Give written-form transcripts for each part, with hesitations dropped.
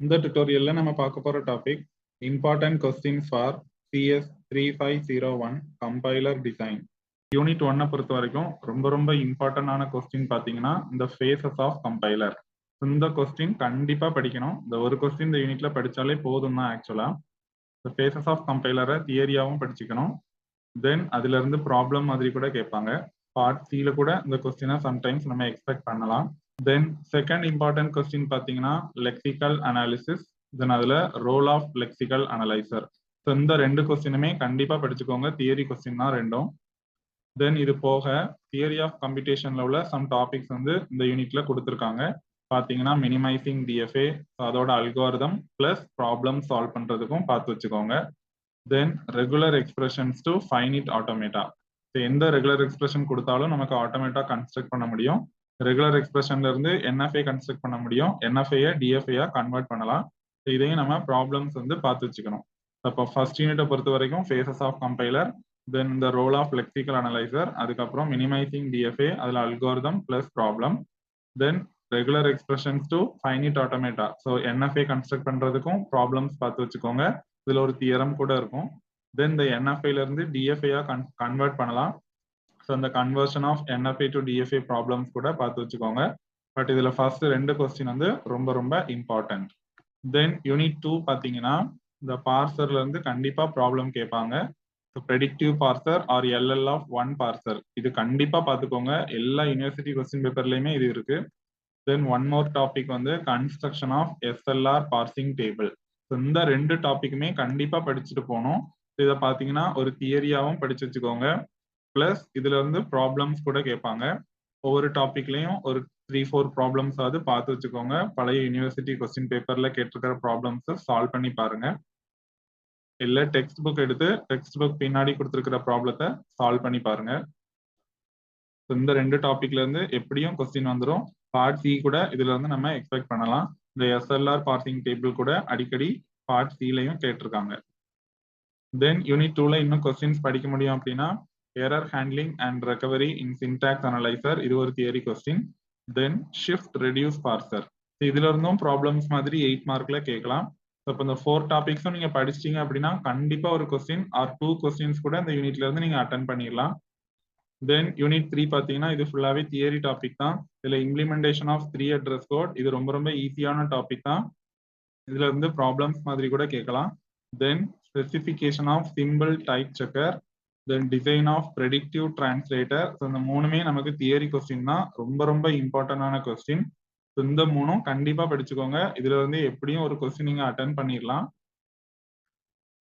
இந்த tutorialல நம்ம பார்க்க போற topic important questions for CS 3501 compiler design. Unit 1 பொறுத்த வரைக்கும் ரொம்ப இம்பார்ட்டன்டான கொஸ்டின் பாத்தீங்கன்னா இந்த phases of compiler. இந்த கொஸ்டின் கண்டிப்பா படிக்கணும். இந்த ஒரு கொஸ்டின் இந்த யூனிட்ல படிச்சாலே போதும் தான் ஆக்சுவலா. இந்த phases of compiler தியரியாவும் படிச்சுக்கணும். தென் அதுல இருந்து ப்ராப்ளம் மாதிரி கூட கேட்பாங்க. பார்ட் சில கூட இந்த கொஸ்டினை சம்டைம்ஸ் நம்ம எக்ஸ்பெக்ட் பண்ணலாம். தென் செகண்ட் இம்பார்ட்டன்ட் கொஸ்டின் பார்த்தீங்கன்னா லெக்சிக்கல் அனாலிசிஸ். தென் அதுல role of lexical analyser. So இந்த ரெண்டு கொஸ்டினுமே கண்டிப்பா படிச்சுக்கோங்க. தியரி கொஸ்டின் தான் ரெண்டும். தென் இது போக தியரி ஆஃப் கம்ப்யூட்டேஷன்ல உள்ள சம் டாபிக்ஸ் வந்து இந்த யூனிட்ல கொடுத்துருக்காங்க. பார்த்தீங்கன்னா மினிமைசிங் டிஎஃப்ஏ, அதோட அல்காரிதம் பிளஸ் ப்ராப்ளம் சால்வ் பண்றதுக்கும் பார்த்து வச்சுக்கோங்க. Then regular expressions to finite automata. எந்த ரெகுலர் எக்ஸ்பிரஷன் கொடுத்தாலும் நமக்கு ஆட்டோமேட்டா கன்ஸ்ட்ரக்ட் பண்ண முடியும். ரெகுலர் எக்ஸ்பிரஷன்ல இருந்து என்எஃப்ஏ கன்ஸ்ட்ரக்ட் பண்ண முடியும். என்எஃப்ஏ டிஎஃப்ஏ கன்வெர்ட் பண்ணலாம். இதையும் நம்ம ப்ராப்ளம்ஸ் வந்து பார்த்து வச்சுக்கணும். அப்போ ஃபர்ஸ்ட் யூனிட்டை பொறுத்த வரைக்கும் ஃபேசஸ் ஆஃப் கம்பைலர், தென் இந்த ரோல் ஆஃப் லெக்சிக்கல் அனலைசர், அதுக்கப்புறம் மினிமைசிங் டிஎஃப்ஏ, அதில் algorithm plus problem, then regular expressions to finite automata. So NFA construct பண்றதுக்கும் ப்ராப்ளம்ஸ் பார்த்து வச்சுக்கோங்க. இதுல ஒரு தியரம் கூட இருக்கும். தென் இந்த என்எஃப்ஐல இருந்து டிஎஃப்ஐயா கன்வெர்ட் பண்ணலாம். ஸோ இந்த conversion of NFA to DFA problems கூட பார்த்து வச்சுக்கோங்க. பட் இதுல ஃபர்ஸ்ட் ரெண்டு கொஸ்டின் வந்து ரொம்ப இம்பார்ட்டன்ட். தென் யூனிட் 2 பார்த்தீங்கன்னா இந்த பார்சர்ல இருந்து கண்டிப்பா ப்ராப்ளம் கேட்பாங்க. Predictive parser or LL of one parser, இது கண்டிப்பா பார்த்துக்கோங்க. எல்லா யூனிவர்சிட்டி கொஸ்டின் பேப்பர்லயுமே இது இருக்கு. தென் ஒன் மோர் டாபிக் வந்து construction of SLR parsing table. இந்த ரெண்டு டாபிக்குமே கண்டிப்பா படிச்சுட்டு போகணும். இதை பார்த்தீங்கன்னா ஒரு தியரியாவும் படிச்சு வச்சுக்கோங்க. பிளஸ் இதுல இருந்து ப்ராப்ளம்ஸ் கூட கேட்பாங்க. ஒவ்வொரு டாபிக்லயும் ஒரு 3-4 ப்ராப்ளம்ஸ் ஆகுது பார்த்து வச்சுக்கோங்க. பழைய யூனிவர்சிட்டி கொஸ்டின் பேப்பர்ல கேட்டிருக்கிற ப்ராப்ளம்ஸ் சால்வ் பண்ணி பாருங்க. இல்ல டெக்ஸ்ட் புக் எடுத்து டெக்ஸ்ட் புக் பின்னாடி கொடுத்துருக்கிற ப்ராப்ளத்தை சால்வ் பண்ணி பாருங்க. இந்த ரெண்டு டாபிக்ல இருந்து எப்படியும் கொஸ்டின் வந்துடும். பார்ட் சி கூட இதுல இருந்து நம்ம எக்ஸ்பெக்ட் பண்ணலாம். இந்த எஸ்எல்ஆர் பார்சிங் டேபிள் கூட அடிக்கடி பார்ட் சிலையும் கேட்டிருக்காங்க. தென் யூனிட் 2ல இன்னும் கொஸ்டின்ஸ் படிக்க முடியும் அப்படின்னா error handling and recovery in syntax analyser, இது ஒரு தியரி கொஸ்டின். தென் ஷிஃப்ட் ரெடியூஸ் பார்சர், இதுல இருந்தும் ப்ராப்ளம்ஸ் மாதிரி 8 மார்க்ல கேட்கலாம். இப்போ இந்த 4 டாபிக்ஸும் நீங்க படிச்சிட்டீங்க அப்படின்னா கண்டிப்பா ஒரு கொஸ்டின் ஆர் 2 கொஸ்டின்ஸ் கூட இந்த யூனிட்ல இருந்து நீங்க அட்டன் பண்ணிடலாம். தென் யூனிட் 3 பார்த்தீங்கன்னா இது ஃபுல்லாவே தியரி டாபிக் தான். இதுல இம்ப்ளிமெண்டேஷன் ஆஃப் 3 அட்ரஸ் கோட், இது ரொம்ப ஈஸியான டாபிக் தான். இதுல இருந்து ப்ராப்ளம்ஸ் மாதிரி கூட கேட்கலாம். Then specification of simple type checker, then design of predictive translator. இந்த மூணுமே நமக்கு தியரி கொஸ்டின் தான். ரொம்ப இம்பார்ட்டன்டான கொஸ்டின். இந்த மூணும் கண்டிப்பா படிச்சுக்கோங்க. இதுல இருந்து எப்படியும் ஒரு கொஸ்டின் நீங்க அட்டன் பண்ணிடலாம்.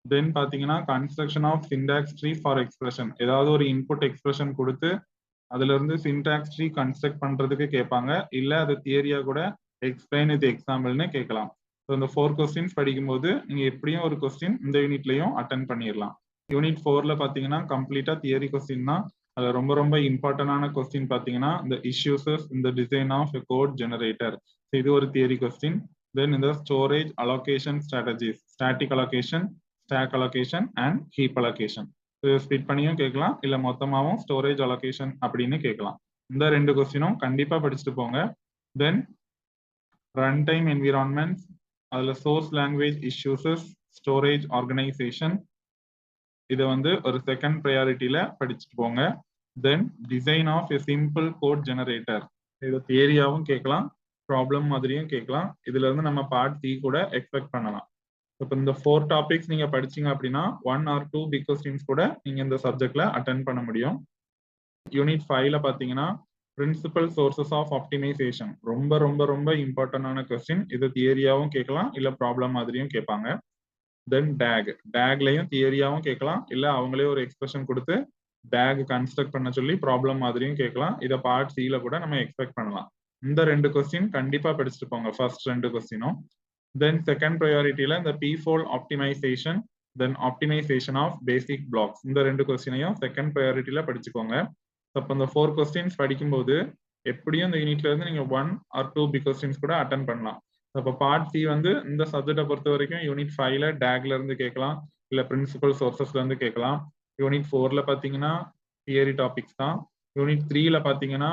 தென் பாத்தீங்கன்னா construction of syntax tree for expression, ஏதாவது ஒரு இன்புட் எக்ஸ்பிரஷன் கொடுத்து அதுல இருந்து சின்டாக்ஸ் ட்ரீ கன்ஸ்ட்ரக்ட் பண்றதுக்கு கேட்பாங்க. இல்ல அது தியரியா கூட எக்ஸ்பிளைன் வித் எக்ஸாம்பிள்னு கேட்கலாம். இந்த 4 கொஸ்டின்ஸ் படிக்கும்போது நீங்க எப்படியும் ஒரு கொஸ்டின் இந்த யூனிட்லயும் அட்டன் பண்ணிடலாம். யூனிட் 4ல பாத்தீங்கன்னா கம்ப்ளீட்டா தியரி கொஸ்டின் தான். அது ரொம்ப இம்பார்ட்டன்டான கொஸ்டின் பாத்தீங்கன்னா இந்த இஷ்யூஸஸ் இந்த டிசைன் ஆஃப் கோட் ஜெனரேட்டர், இது ஒரு தியரி கொஸ்டின். தென் இந்த storage allocation strategies, static allocation, stack allocation and heap allocation, split பண்ணியும் கேட்கலாம். இல்ல மொத்தமாவும் ஸ்டோரேஜ் அலோகேஷன் அப்படின்னு கேட்கலாம். இந்த ரெண்டு கொஸ்டினும் கண்டிப்பா படிச்சுட்டு போங்க. தென் ரன் டைம் என்விரான்மெண்ட்ஸ், அதுல source language issues, storage organisation, இதை வந்து ஒரு செகண்ட் ப்ரையாரிட்டியில படிச்சுட்டு போங்க. Then design of a simple code generator, இது தியரியாவும் கேட்கலாம், ப்ராப்ளம் மாதிரியும் கேட்கலாம். இதுல இருந்து நம்ம பார்ட் சி கூட எக்ஸ்பெக்ட் பண்ணலாம். இப்போ இந்த 4 டாபிக்ஸ் நீங்க படிச்சீங்க அப்படின்னா 1 or 2 பிக் கொஸ்டின்ஸ் கூட நீங்க இந்த சப்ஜெக்ட்ல அட்டென்ட் பண்ண முடியும். யூனிட் 5ல பாத்தீங்கன்னா பிரின்சிபல் சோர்சஸ் ஆஃப் ஆப்டிமைசேஷன், ரொம்ப இம்பார்ட்டன்டான கொஸ்டின். இது தியரியாவும் கேட்கலாம், இல்ல ப்ராப்ளம் மாதிரியும் கேட்பாங்க. தென் டேக்லயும் தியரியாவும் கேட்கலாம், இல்ல அவங்களே ஒரு எக்ஸ்பிரஷன் கொடுத்து டேக் கன்ஸ்ட்ரக்ட் பண்ண சொல்லி ப்ராப்ளம் மாதிரியும் கேட்கலாம். இதை பார்ட் சில கூட நம்ம எக்ஸ்பெக்ட் பண்ணலாம். இந்த ரெண்டு கொஸ்டின் கண்டிப்பா படிச்சுட்டு போங்க, ஃபர்ஸ்ட் ரெண்டு கொஸ்டினும். தென் செகண்ட் ப்ரையாரிட்டியில இந்த peephole optimisation, then optimisation of basic blocks, இந்த ரெண்டு கொஸ்டினையும் செகண்ட் ப்ரையாரிட்டியில படிச்சுக்கோங்க. அப்போ இந்த 4 கொஸ்டின்ஸ் படிக்கும்போது எப்படியும் இந்த யூனிட்ல இருந்து நீங்க 1 or 2 பிக் கொஸ்டின்ஸ் கூட அட்டன் பண்ணலாம். அப்போ பார்ட் சி வந்து இந்த சப்ஜெக்டை பொறுத்த வரைக்கும் யூனிட் 5ல டேக்ல இருந்து கேட்கலாம், இல்ல பிரின்சிபல் சோர்சஸ்ல இருந்து கேட்கலாம். யூனிட் 4ல பாத்தீங்கன்னா தியரி டாபிக்ஸ் தான். யூனிட் 3ல பாத்தீங்கன்னா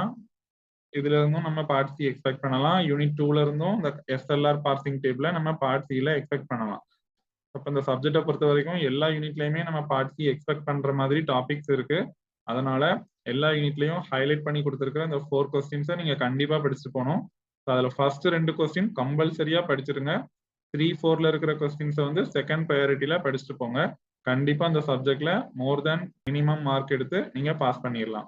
இதுல இருந்தும் நம்ம பார்ட் சி எக்ஸ்பெக்ட் பண்ணலாம். யூனிட் 2ல இருந்தும் இந்த எஸ்எல்ஆர் பார்சிங் டேபிள நம்ம பார்ட் சில எக்ஸ்பெக்ட் பண்ணலாம். அப்ப இந்த சப்ஜெக்டை பொறுத்த வரைக்கும் எல்லா யூனிட்லயுமே நம்ம பார்ட் சி எக்ஸ்பெக்ட் பண்ற மாதிரி டாபிக்ஸ் இருக்கு. அதனால எல்லா யூனிட்லயும் ஹைலைட் பண்ணி கொடுத்துருக்கிற இந்த 4 கொஸ்டின்ஸை நீங்க கண்டிப்பா படிச்சுட்டு போகணும். அதுல ஃபர்ஸ்ட் 2 கொஸ்டின் கம்பல்சரியா படிச்சிருங்க. 3, 4ல இருக்கிற கொஸ்டின்ஸை வந்து செகண்ட் ப்ரையாரிட்டியில படிச்சுட்டு போங்க. கண்டிப்பா அந்த சப்ஜெக்ட்ல மோர் தென் மினிமம் மார்க் எடுத்து நீங்க பாஸ் பண்ணிடலாம்.